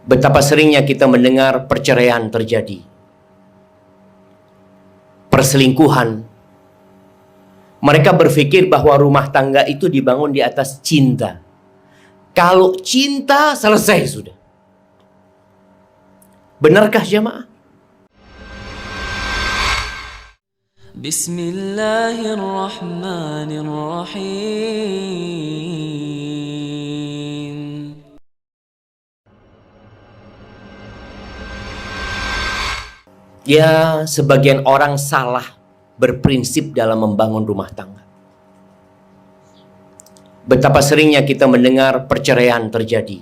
Betapa seringnya kita mendengar perceraian terjadi, perselingkuhan. Mereka berpikir bahwa rumah tangga itu dibangun di atas cinta. Kalau cinta, selesai sudah. Benarkah jemaah? Bismillahirrahmanirrahim. Ya, sebagian orang salah berprinsip dalam membangun rumah tangga. Betapa seringnya kita mendengar perceraian terjadi,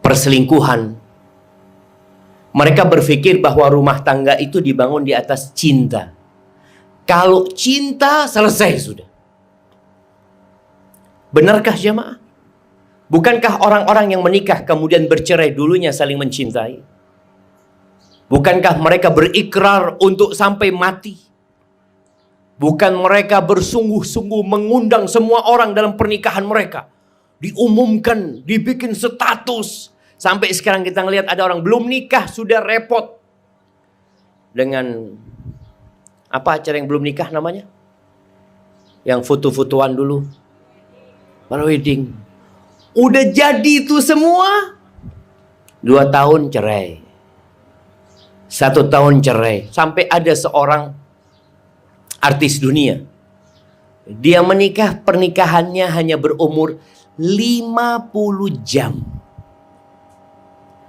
perselingkuhan. Mereka berpikir bahwa rumah tangga itu dibangun di atas cinta. Kalau cinta, selesai sudah. Benarkah jemaah? Bukankah orang-orang yang menikah kemudian bercerai dulunya saling mencintai? Bukankah mereka berikrar untuk sampai mati? Bukan mereka bersungguh-sungguh mengundang semua orang dalam pernikahan mereka, diumumkan, dibikin status. Sampai sekarang kita ngelihat ada orang belum nikah sudah repot dengan apa acara yang belum nikah namanya? Yang foto-fotoan dulu, wedding. Udah jadi itu semua, 2 tahun cerai, 1 tahun cerai. Sampai ada seorang artis dunia, dia menikah, pernikahannya hanya berumur 50 jam.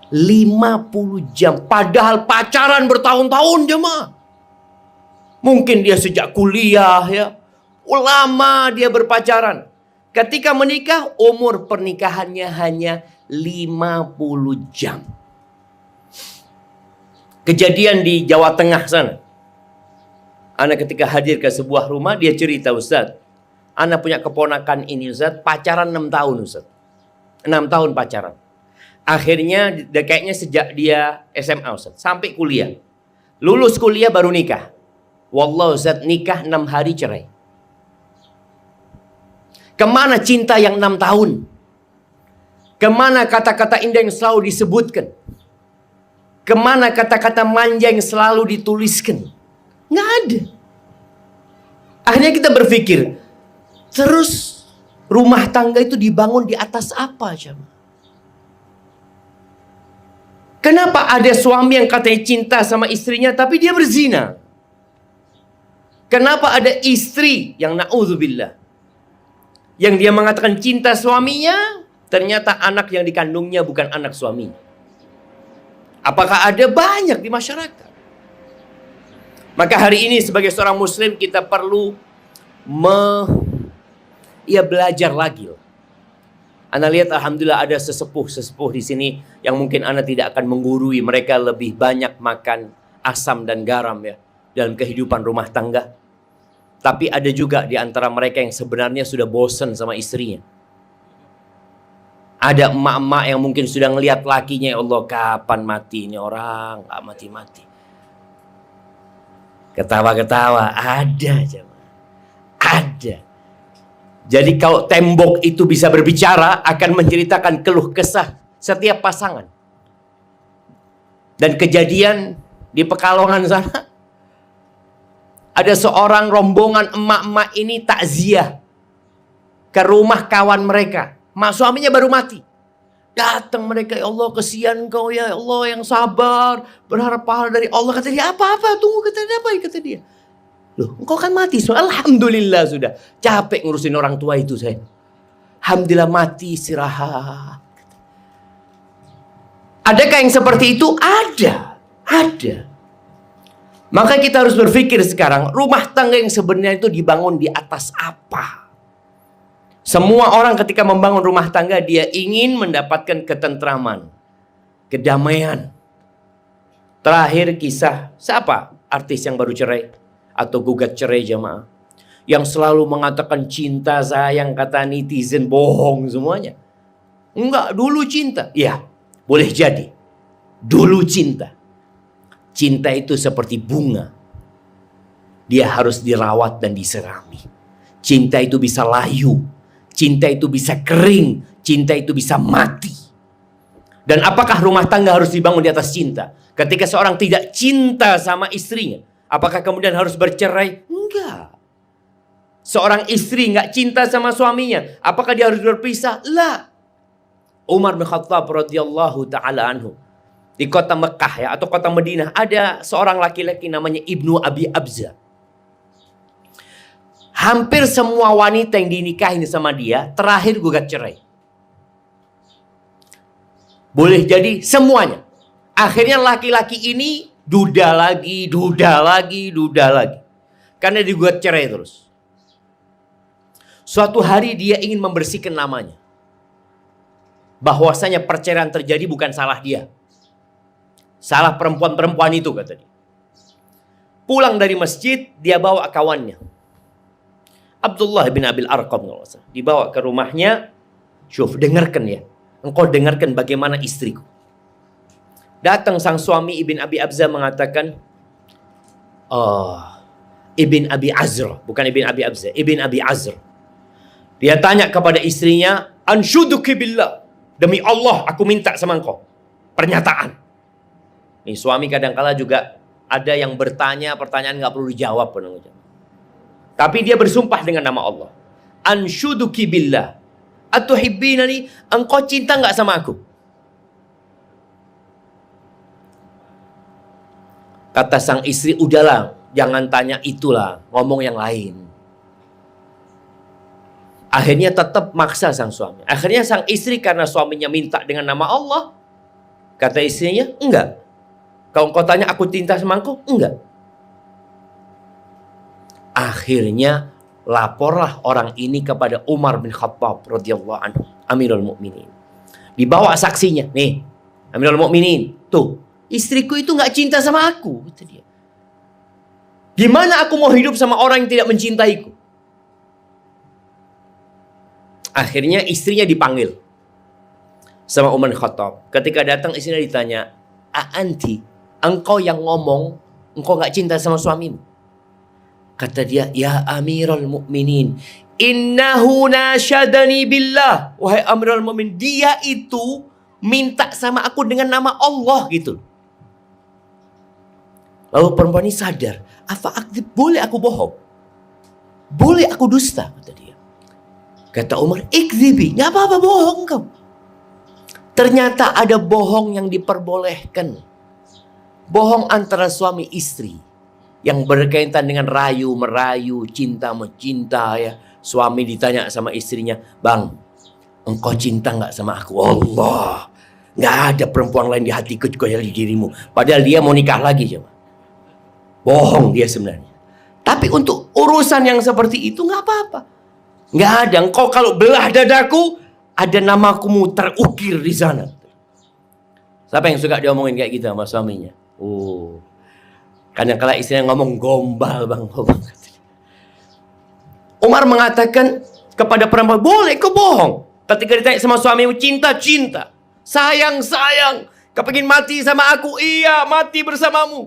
50 jam. Padahal pacaran bertahun-tahun jemaah. Mungkin dia sejak kuliah ya. Lama dia berpacaran. Ketika menikah, umur pernikahannya hanya 50 jam. Kejadian di Jawa Tengah sana. Ana ketika hadir ke sebuah rumah, dia cerita, Ustaz, Ana punya keponakan ini Ustaz, pacaran 6 tahun Ustaz. 6 tahun pacaran. Akhirnya kayaknya sejak dia SMA Ustaz, sampai kuliah. Lulus kuliah baru nikah. Wallah Ustaz, nikah 6 hari cerai. Kemana cinta yang 6 tahun? Kemana kata-kata indah yang selalu disebutkan? Kemana kata-kata manja yang selalu dituliskan? Nggak ada. Akhirnya kita berpikir, terus rumah tangga itu dibangun di atas apa, jemaah? Kenapa ada suami yang katanya cinta sama istrinya tapi dia berzina? Kenapa ada istri yang na'udzubillah, yang dia mengatakan cinta suaminya, ternyata anak yang dikandungnya bukan anak suaminya? Apakah ada? Banyak di masyarakat. Maka hari ini sebagai seorang muslim kita perlu belajar lagi. Anda lihat alhamdulillah ada sesepuh di sini yang mungkin Anda tidak akan menggurui, mereka lebih banyak makan asam dan garam ya dalam kehidupan rumah tangga. Tapi ada juga di antara mereka yang sebenarnya sudah bosan sama istrinya. Ada emak-emak yang mungkin sudah ngelihat lakinya, ya Allah kapan mati ini orang, gak mati-mati. Ketawa-ketawa, ada jemaah. Ada. Jadi kalau tembok itu bisa berbicara, akan menceritakan keluh kesah setiap pasangan. Dan kejadian di Pekalongan sana, ada seorang rombongan emak-emak ini takziah ke rumah kawan mereka. Mak suaminya baru mati. Datang mereka, ya Allah kesian kau ya Allah yang sabar, berharap pahala dari Allah. Kata dia, apa-apa, tunggu, kata dia, apa? Kata dia, loh engkau kan mati. Alhamdulillah sudah. Capek ngurusin orang tua itu saya. Alhamdulillah mati, istirahat. Adakah yang seperti itu? Ada. Ada. Maka kita harus berpikir sekarang, rumah tangga yang sebenarnya itu dibangun di atas apa? Semua orang ketika membangun rumah tangga, dia ingin mendapatkan ketentraman, kedamaian. Terakhir kisah, siapa artis yang baru cerai atau gugat cerai jemaah? Yang selalu mengatakan cinta sayang, kata netizen bohong semuanya. Enggak, dulu cinta. Ya, boleh jadi. Dulu cinta. Cinta itu seperti bunga. Dia harus dirawat dan diserami. Cinta itu bisa layu. Cinta itu bisa kering. Cinta itu bisa mati. Dan apakah rumah tangga harus dibangun di atas cinta? Ketika seorang tidak cinta sama istrinya, apakah kemudian harus bercerai? Enggak. Seorang istri nggak cinta sama suaminya, apakah dia harus berpisah? Lah. Umar bin Khattab radhiyallahu taala anhu, di kota Mekah ya, atau kota Madinah, ada seorang laki-laki namanya Ibnu Abi Abza. Hampir semua wanita yang dinikahin sama dia terakhir gugat cerai. Boleh jadi semuanya. Akhirnya laki-laki ini duda lagi. Karena digugat cerai terus. Suatu hari dia ingin membersihkan namanya. Bahwasanya perceraian terjadi bukan salah dia. Salah perempuan-perempuan itu, kata dia. Pulang dari masjid, dia bawa kawannya. Abdullah bin Abil Arqam. Dibawa ke rumahnya. Syuf, dengarkan ya. Engkau dengarkan bagaimana istriku. Datang sang suami Ibn Abi Abza mengatakan, Ibn Abi Azra. Bukan Ibn Abi Abza, Ibn Abi Azra. Dia tanya kepada istrinya, Anshuduki billah. Demi Allah aku minta sama engkau pernyataan. Nih suami kadangkala juga ada yang bertanya pertanyaan nggak perlu dijawab. Tapi dia bersumpah dengan nama Allah. Anshuduki billah. Atuhibbinani, engkau cinta nggak sama aku? Kata sang istri, udahlah, jangan tanya itulah, ngomong yang lain. Akhirnya tetap maksa sang suami. Akhirnya sang istri karena suaminya minta dengan nama Allah, kata istrinya, enggak. Kalau engkau tanya aku cinta sama engkau, enggak. Akhirnya laporlah orang ini kepada Umar bin Khattab radhiyallahu anhu, Amirul Mukminin. Dibawa saksinya, nih, Amirul Mukminin, tuh, istriku itu nggak cinta sama aku, kata dia. Gimana aku mau hidup sama orang yang tidak mencintaiku? Akhirnya istrinya dipanggil sama Umar bin Khattab. Ketika datang istrinya ditanya, "Anti, engkau yang ngomong, engkau nggak cinta sama suamimu?" Kata dia, "Ya Amirul Mukminin, innahu nasyadani billah." Wahai Amirul Mukminin, dia itu minta sama aku dengan nama Allah gitu. Lalu perempuan ini sadar, boleh aku bohong? Boleh aku dusta? Kata dia. Kata Umar, ikdzibi, nggak apa-apa bohong kau. Ternyata ada bohong yang diperbolehkan. Bohong antara suami istri. Yang berkaitan dengan rayu-merayu, cinta-mencinta ya. Suami ditanya sama istrinya, "Bang, engkau cinta nggak sama aku?" Allah, nggak ada perempuan lain di hatiku kecuali dirimu. Padahal dia mau nikah lagi coba. Bohong dia sebenarnya. Tapi untuk urusan yang seperti itu nggak apa-apa. Nggak ada. Engkau kalau belah dadaku, ada namaku terukir di sana. Siapa yang suka diomongin kayak gitu sama suaminya? Kadang-kala istrinya ngomong gombal bang. Umar mengatakan kepada perempuan, boleh kau bohong. Ketika ditanya sama suamimu, cinta, cinta. Sayang, sayang. Kau pengen mati sama aku? Iya, mati bersamamu.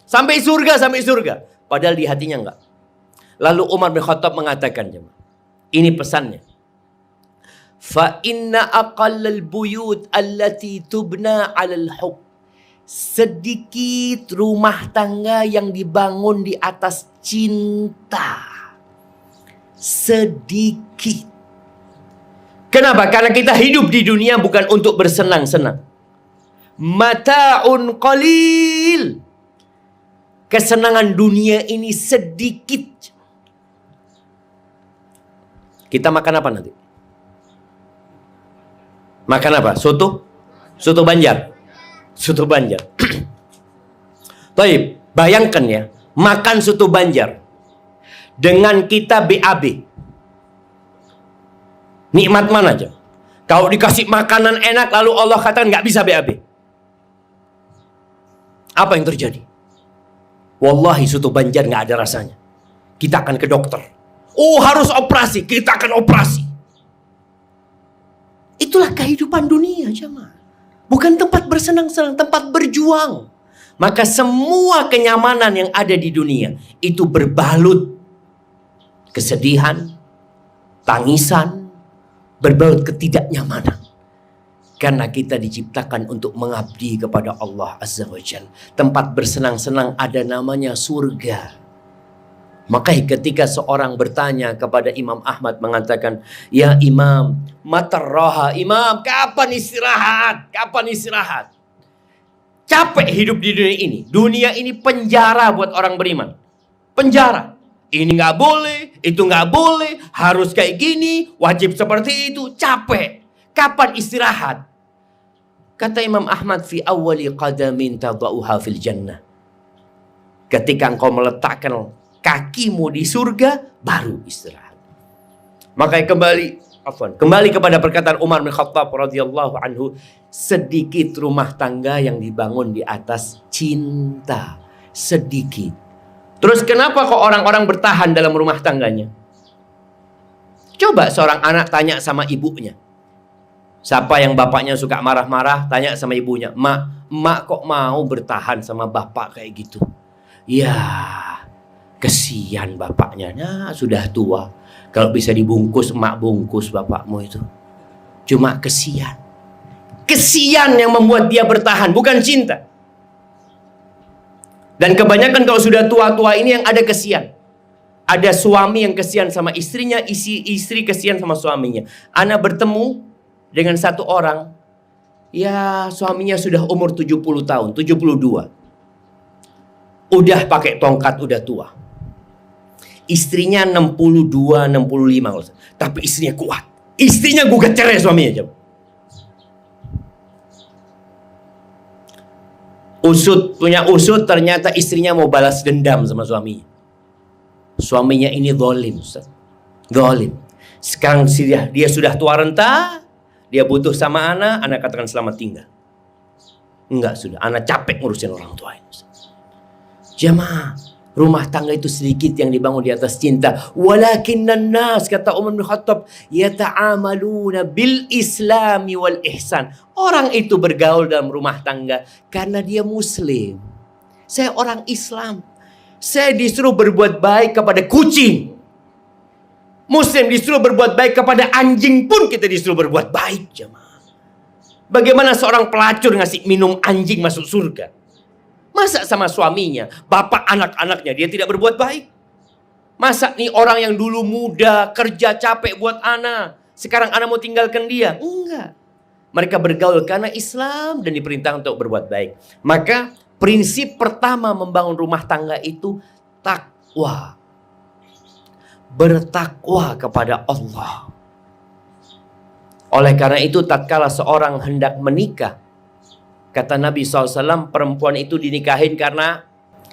Sampai surga, sampai surga. Padahal di hatinya enggak. Lalu Umar bin Khattab mengatakan, ini pesannya. Fa inna aqallal buyut allati tubna 'alal hub. Sedikit rumah tangga yang dibangun di atas cinta. Sedikit. Kenapa? Karena kita hidup di dunia bukan untuk bersenang-senang. Mata'un qalil. Kesenangan dunia ini sedikit. Kita makan apa nanti? Makan apa? Soto? Soto Banjar. Soto Banjar. Baik, bayangkan ya, makan soto Banjar dengan kita BAB. Nikmat mana aja? Kalau dikasih makanan enak lalu Allah katakan nggak bisa BAB. Apa yang terjadi? Wallahi soto Banjar nggak ada rasanya. Kita akan ke dokter. Oh harus operasi, kita akan operasi. Itulah kehidupan dunia jemaah. Bukan tempat bersenang-senang, tempat berjuang. Maka semua kenyamanan yang ada di dunia itu berbalut kesedihan, tangisan, berbalut ketidaknyamanan. Karena kita diciptakan untuk mengabdi kepada Allah Azza wa Jalla. Tempat bersenang-senang ada namanya surga. Maka ketika seorang bertanya kepada Imam Ahmad mengatakan, "Ya Imam, matar roha, Imam, kapan istirahat? Kapan istirahat? Capek hidup di dunia ini. Dunia ini penjara buat orang beriman. Penjara. Ini nggak boleh, itu nggak boleh, harus kayak gini, wajib seperti itu. Capek. Kapan istirahat?" Kata Imam Ahmad, "Fi awwali qadamin tadauha fil jannah." Ketika engkau meletakkan kakimu di surga, baru istirahat. Makanya kembali kepada perkataan Umar bin Khattab radhiyallahu anhu, sedikit rumah tangga yang dibangun di atas cinta. Sedikit. Terus kenapa kok orang-orang bertahan dalam rumah tangganya? Coba seorang anak tanya sama ibunya. Siapa yang bapaknya suka marah-marah, tanya sama ibunya, Mak kok mau bertahan sama bapak kayak gitu?" Ya, kesian bapaknya. Nah, sudah tua. Kalau bisa dibungkus, emak bungkus bapakmu itu. Cuma kesian. Kesian yang membuat dia bertahan, bukan cinta. Dan kebanyakan kalau sudah tua-tua ini yang ada kesian. Ada suami yang kesian sama istrinya, istri kesian sama suaminya. Ana bertemu dengan satu orang, ya suaminya sudah umur 70 tahun, 72. Udah pakai tongkat, udah tua. Istrinya 62, 65. Tapi istrinya kuat. Istrinya gugat cerai suaminya. Punya usut, ternyata istrinya mau balas dendam sama suaminya. Suaminya ini zalim, Ustaz. Zalim. Sekarang dia sudah tua renta, dia butuh sama anak katakan selamat tinggal. Enggak, sudah. Anak capek ngurusin orang tua ini, Ustaz. Jamaah, rumah tangga itu sedikit yang dibangun di atas cinta. Walakinnan nas, kata Umar bin Khattab, yata'amaluna bil islami wal ihsan. Orang itu bergaul dalam rumah tangga karena dia muslim. Saya orang Islam. Saya disuruh berbuat baik kepada kucing. Muslim disuruh berbuat baik kepada anjing pun kita disuruh berbuat baik, jemaah. Bagaimana seorang pelacur ngasih minum anjing masuk surga? Masa sama suaminya, bapak anak-anaknya dia tidak berbuat baik? Masa nih orang yang dulu muda, kerja capek buat anak, sekarang anak mau tinggalkan dia? Enggak. Mereka bergaul karena Islam dan diperintah untuk berbuat baik. Maka prinsip pertama membangun rumah tangga itu takwa. Bertakwa kepada Allah. Oleh karena itu tatkala seorang hendak menikah, kata Nabi SAW, perempuan itu dinikahin karena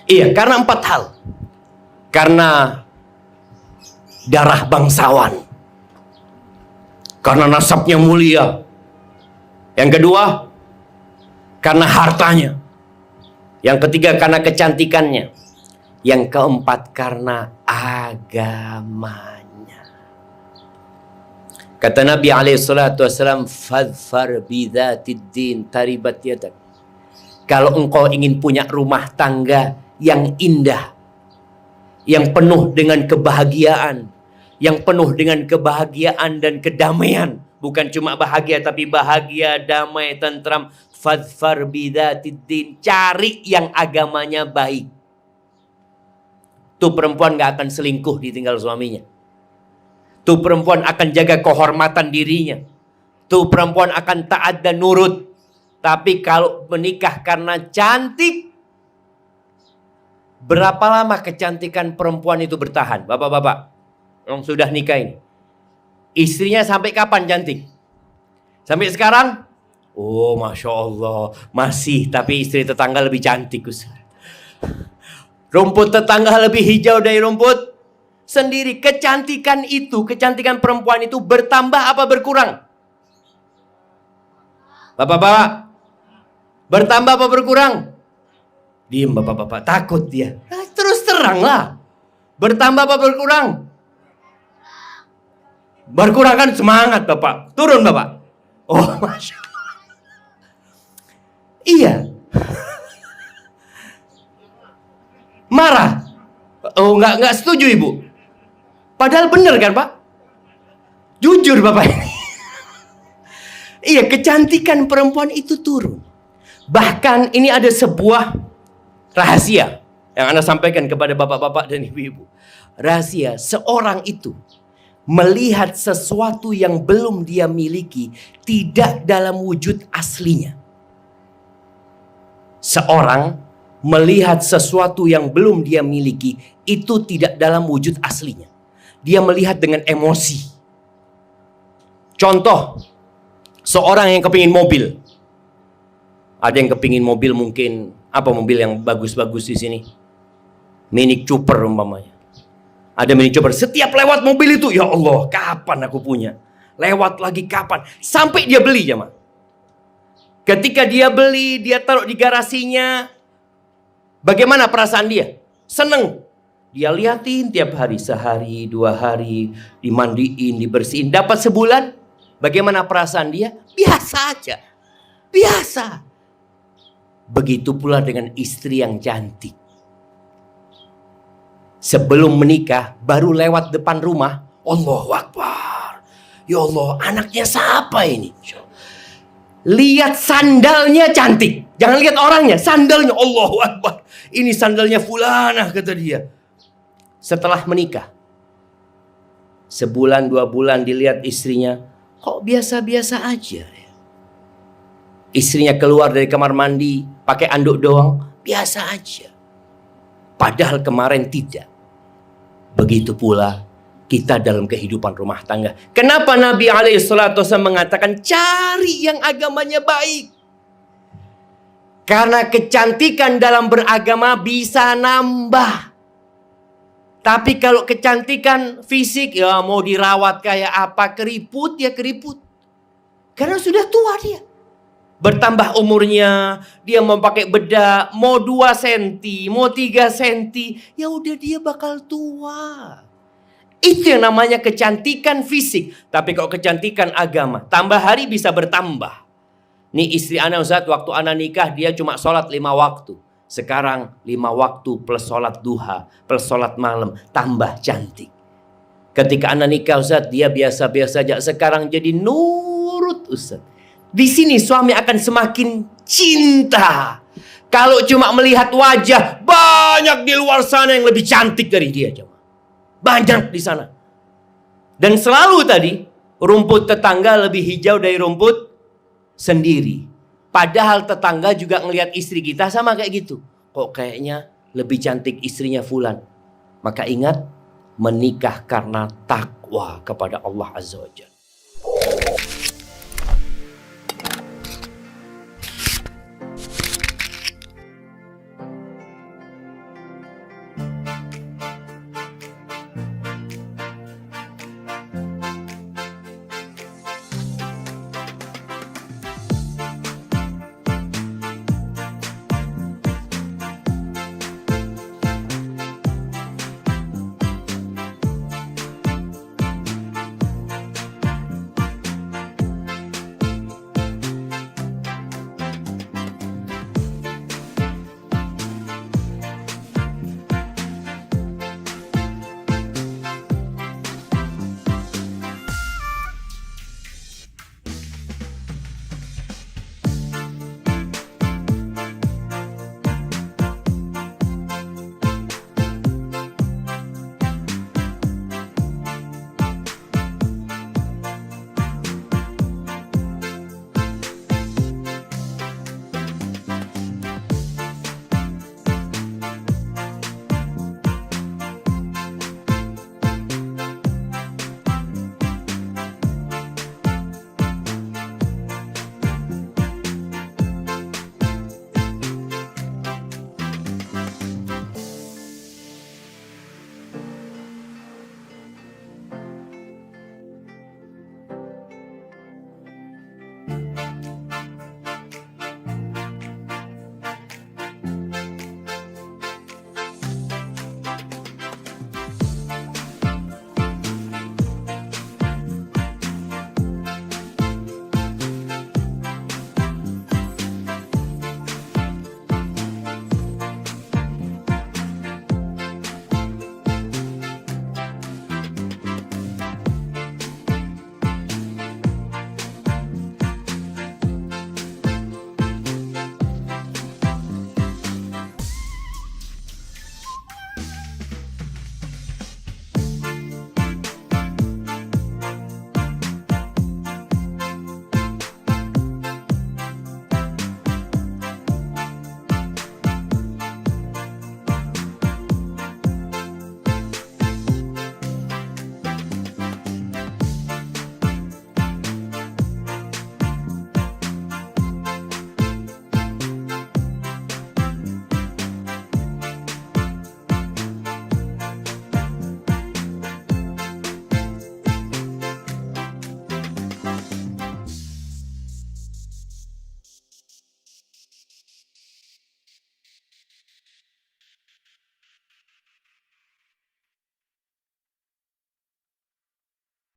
4 hal. Karena darah bangsawan. Karena nasabnya mulia. Yang kedua, karena hartanya. Yang ketiga, karena kecantikannya. Yang keempat, karena agamanya. Kata Nabi SAW, fadfar bidzatid din taribat yadak. Kalau engkau ingin punya rumah tangga yang indah, yang penuh dengan kebahagiaan, yang penuh dengan kebahagiaan dan kedamaian, bukan cuma bahagia tapi bahagia, damai, tentram, fadfar bidzatid din, cari yang agamanya baik. Tuh perempuan gak akan selingkuh ditinggal suaminya. Tuh perempuan akan jaga kehormatan dirinya. Tuh perempuan akan taat dan nurut. Tapi kalau menikah karena cantik, berapa lama kecantikan perempuan itu bertahan? Bapak-bapak yang sudah nikah ini, istrinya sampai kapan cantik? Sampai sekarang? Oh, Masya Allah, masih. Tapi istri tetangga lebih cantik, Ustaz. Rumput tetangga lebih hijau dari rumput sendiri. Kecantikan perempuan itu bertambah apa berkurang? Bapak-bapak, bertambah apa berkurang? Diam bapak-bapak, takut dia. Nah, terus terang lah. Bertambah apa berkurang? Berkurang kan semangat bapak. Turun bapak. Oh, Masya Allah. Iya. Marah. Oh, nggak setuju ibu. Padahal benar kan Pak? Jujur Bapak ini. Iya, kecantikan perempuan itu turun. Bahkan ini ada sebuah rahasia yang Anda sampaikan kepada bapak-bapak dan ibu-ibu. Rahasia, seorang itu melihat sesuatu yang belum dia miliki tidak dalam wujud aslinya. Seorang melihat sesuatu yang belum dia miliki itu tidak dalam wujud aslinya. Dia melihat dengan emosi. Contoh, seorang yang kepingin mobil. Ada yang kepingin mobil, mungkin apa mobil yang bagus-bagus di sini? Mini Cooper umpamanya. Ada Mini Cooper. Setiap lewat mobil itu, ya Allah, kapan aku punya? Lewat lagi kapan? Sampai dia beli, jemaah. Ketika dia beli, dia taruh di garasinya. Bagaimana perasaan dia? Seneng. Dia liatin tiap hari, sehari, 2 hari, dimandiin, dibersihin. Dapat sebulan, bagaimana perasaan dia? Biasa aja. Biasa. Begitu pula dengan istri yang cantik. Sebelum menikah, baru lewat depan rumah. Allahu Akbar. Ya Allah, anaknya siapa ini? Lihat sandalnya cantik. Jangan lihat orangnya, sandalnya. Allahu Akbar. Ini sandalnya fulanah, kata dia. Setelah menikah, sebulan 2 bulan dilihat istrinya, kok biasa-biasa aja. Istrinya keluar dari kamar mandi pakai anduk doang, biasa aja. Padahal kemarin tidak. Begitu pula kita dalam kehidupan rumah tangga. Kenapa Nabi SAW mengatakan cari yang agamanya baik? Karena kecantikan dalam beragama bisa nambah. Tapi kalau kecantikan fisik, ya mau dirawat kayak apa, keriput ya keriput. Karena sudah tua dia. Bertambah umurnya, dia mau pakai bedak, mau 2 senti, mau 3 senti, ya udah dia bakal tua. Itu yang namanya kecantikan fisik. Tapi kalau kecantikan agama, tambah hari bisa bertambah. Nih istri ana Ustaz, waktu ana nikah dia cuma sholat 5 waktu. Sekarang 5 waktu plus sholat duha, plus sholat malam, tambah cantik. Ketika ana nikah Ustaz, dia biasa-biasa aja. Sekarang jadi nurut Ustaz. Di sini suami akan semakin cinta. Kalau cuma melihat wajah, banyak di luar sana yang lebih cantik dari dia. Banyak di sana. Dan selalu tadi, rumput tetangga lebih hijau dari rumput sendiri. Padahal tetangga juga ngelihat istri kita sama kayak gitu. Kok kayaknya lebih cantik istrinya fulan. Maka ingat, menikah karena takwa kepada Allah Azza wa Jalla.